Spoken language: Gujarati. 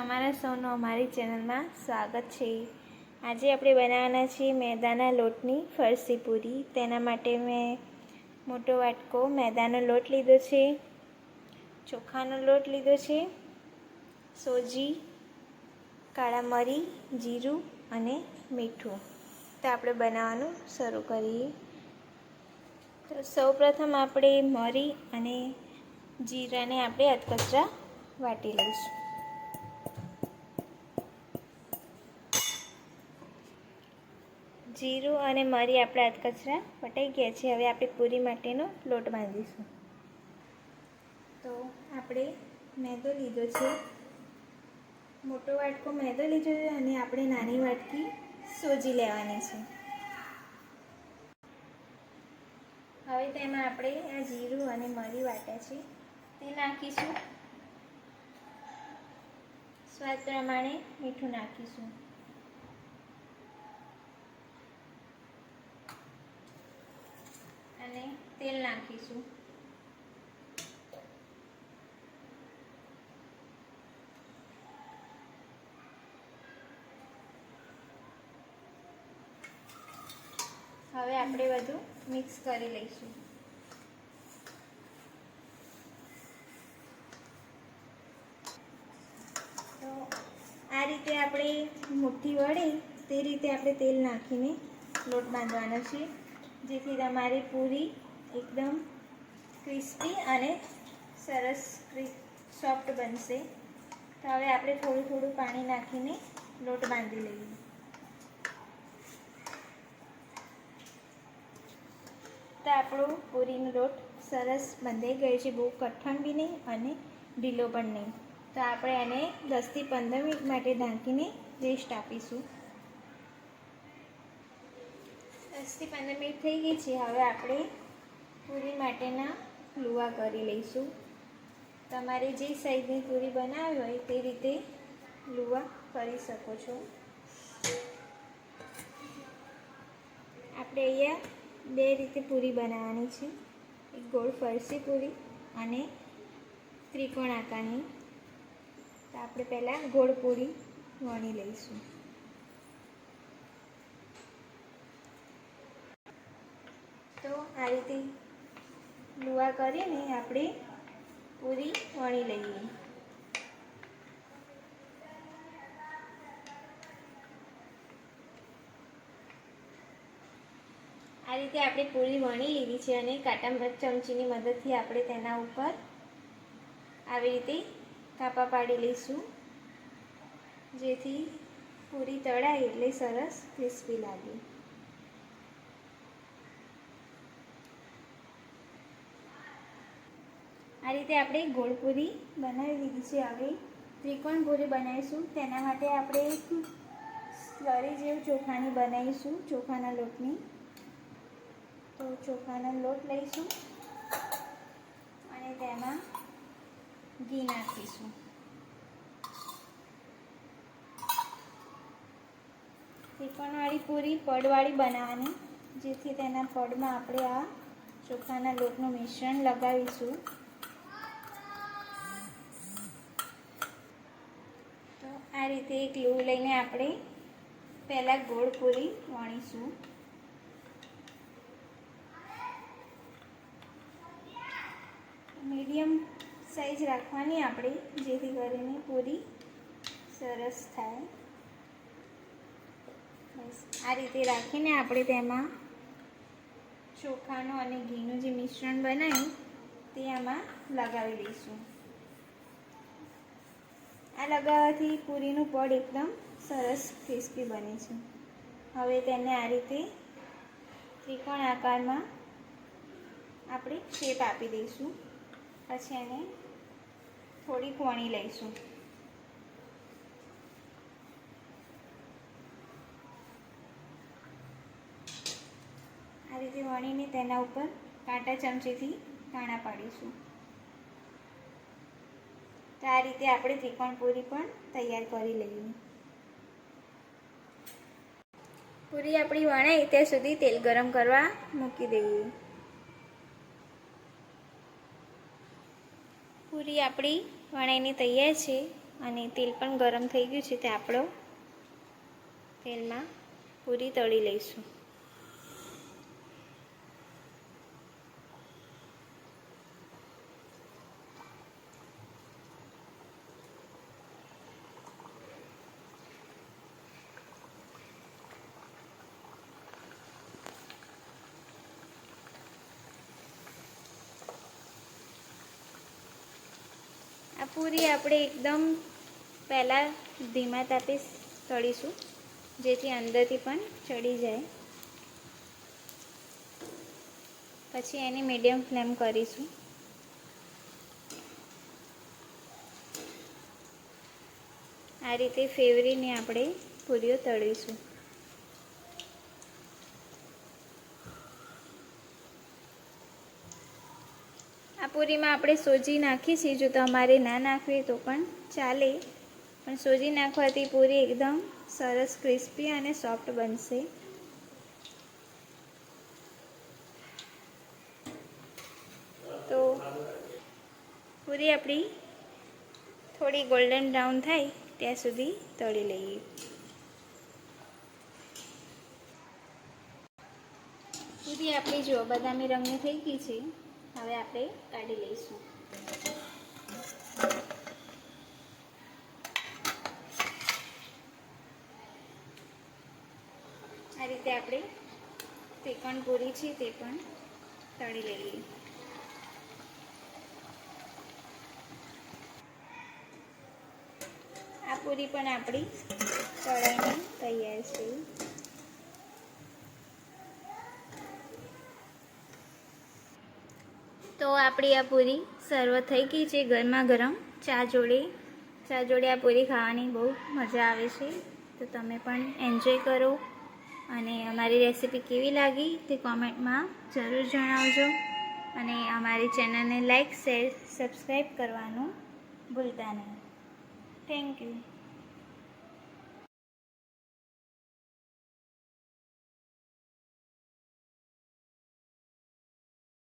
તમારા સૌનું અમારી ચેનલમાં સ્વાગત છે। આજે આપણે બનાવવાના છીએ મેદાના લોટની ફરસી પૂરી। તેના માટે મેં મોટો વાટકો મેદાનો લોટ લીધો છે, ચોખાનો લોટ લીધો છે, સોજી, કાળા મરી, જીરું અને મીઠું। તો આપણે બનાવવાનું શરૂ કરીએ। તો સૌપ્રથમ આપણે મરી અને જીરાને આપણે અધકચરા વાટી લઈશું। જીરું અને મરી આપણા અધકચરા વટાઈ ગયા છે। હવે આપણે પૂરી માટેનો લોટ બાંધીશું। તો આપણે મેદો લીધો છે, મોટો વાટકો મેદો લીધો છે અને આપણે નાની વાટકી સોજી લેવાની છે। હવે તેમાં આપણે આ જીરું અને મરી વાટ્યા છે તે નાખીશું। સ્વાદ પ્રમાણે મીઠું નાખીશું અને તેલ નાખીશું। હવે આપણે બધું મિક્સ કરી લઈશું। તો આ રીતે આપણે મુઠ્ઠી વળે તે રીતે આપણે તેલ નાખીને લોટ બાંધવાનો છે, જેથી તમારી પૂરી એકદમ ક્રિસ્પી અને સરસ સોફ્ટ બનશે। તો હવે આપણે થોડું થોડું પાણી નાખીને લોટ બાંધી લઈએ। તો આપણો પૂરીનો લોટ સરસ બંધાઈ ગયો છે, બહુ કઠણ બી નહીં અને ઢીલો પણ નહીં। તો આપણે એને 10 થી 15 મિનિટ માટે ઢાંકીને રેસ્ટ આપીશું। 10 થી 15 મિનિટ થઈ ગઈ છે। હવે આપણે પૂરી માટેના લુવા કરી લઈશું। તમારે જે સાઈઝની પૂરી બનાવવી હોય તે રીતે લુવા કરી શકો છો। આપણે અહીંયા બે રીતે પૂરી બનાવવાની છે, એક ગોળ ફરસી પૂરી અને ત્રિકોણ આકારની। તો આપણે પહેલાં ગોળ પૂરી વણી લઈશું। તો આ રીતે લુવા કરીને આપણે પૂરી વણી લઈએ। આ રીતે આપણે પૂરી વણી લીધી છે અને કાંટા ચમચીની મદદથી આપણે તેના ઉપર આવી રીતે કાપા પાડી લઈશું, જેથી પૂરી તળાય એટલે સરસ ક્રિસ્પી લાગે। આ રીતે આપણે ગોળ પૂરી બનાવી લીધી છે। હવે ત્રિકોણ પૂરી બનાવીશું। તેના માટે આપણે એક સ્લરી જેવું ચોખાની બનાવીશું, ચોખાના લોટની। તો ચોખાનો લોટ લઈશું અને તેમાં ઘી નાખીશું। ત્રિકોણવાળી પૂરી પડવાળી બનાવવાની, જેથી તેના પડમાં આપણે આ ચોખાના લોટનું મિશ્રણ લગાવીશું। તો આ રીતે એક લું લઈને આપણે પહેલાં ગોળ પૂરી વણીશું। મીડિયમ સાઈઝ રાખવાની આપણે, જેથી કરીને પૂરી સરસ થાય। બસ આ રીતે રાખીને આપણે તેમાં ચોખાનું અને ઘીનું જે મિશ્રણ બનાવ્યું તે આમાં લગાવી દઈશું। આ લગાવવાથી પૂરીનું પડ એકદમ સરસ ક્રિસ્પી બને છે। હવે તેને આ રીતે ત્રિકોણ આકારમાં આપણે શેપ આપી દઈશું, પછી એને થોડીક વણી લઈશું। આ રીતે વણીને તેના ઉપર કાંટા ચમચીથી કાણા પાડીશું। તો આ રીતે આપણે ત્રિકોણ પૂરી પણ તૈયાર કરી લઈએ। પૂરી આપણી વણાય ત્યાં સુધી તેલ ગરમ કરવા મૂકી દઈએ। પૂરી આપણી વણાઈને તૈયાર છે। અને તેલ પણ ગરમ થઈ ગયું છે, તે આપણો તેલમાં પૂરી તળી લઈશું. આ પૂરી આપણે એકદમ પહેલાં ધીમા તાપે તળીશું, જેથી અંદરથી પણ ચડી જાય. પછી એની મીડિયમ ફ્લેમ કરીશું. આ રીતે ફેવરીને આપણે પૂરીઓ તળીશું. આ પૂરીમાં આપણે સોજી નાખી છે. જો તમારે ના નાખવી તો પણ ચાલે, પણ સોજી નાખવાથી પૂરી એકદમ સરસ ક્રિસ્પી અને સોફ્ટ બનશે. તો પૂરી આપણી થોડી ગોલ્ડન બ્રાઉન થાય ત્યાં સુધી તળી લઈએ. પૂરી આપણી જો બદામી રંગની થઈ ગઈ છે. હવે આપણે કાઢી લઈશું. આ રીતે આપણે ત્રિકોણ પૂરી છે તે પણ તળી લઈએ. આ પૂરી પણ આપણી તળાઈને તૈયાર છે. તો આપણી આ પૂરી સર્વ થઈ ગઈ છે. ગરમા ગરમ ચા જોડે આ પૂરી ખાવાની બહુ મજા આવે છે. તો તમે પણ એન્જોય કરો, અને અમારી રેસીપી કેવી લાગી તે કોમેન્ટમાં જરૂર જણાવજો, અને અમારી ચેનલને લાઈક, શેર, સબસ્ક્રાઈબ કરવાનું ભૂલતા નહીં. Thank you.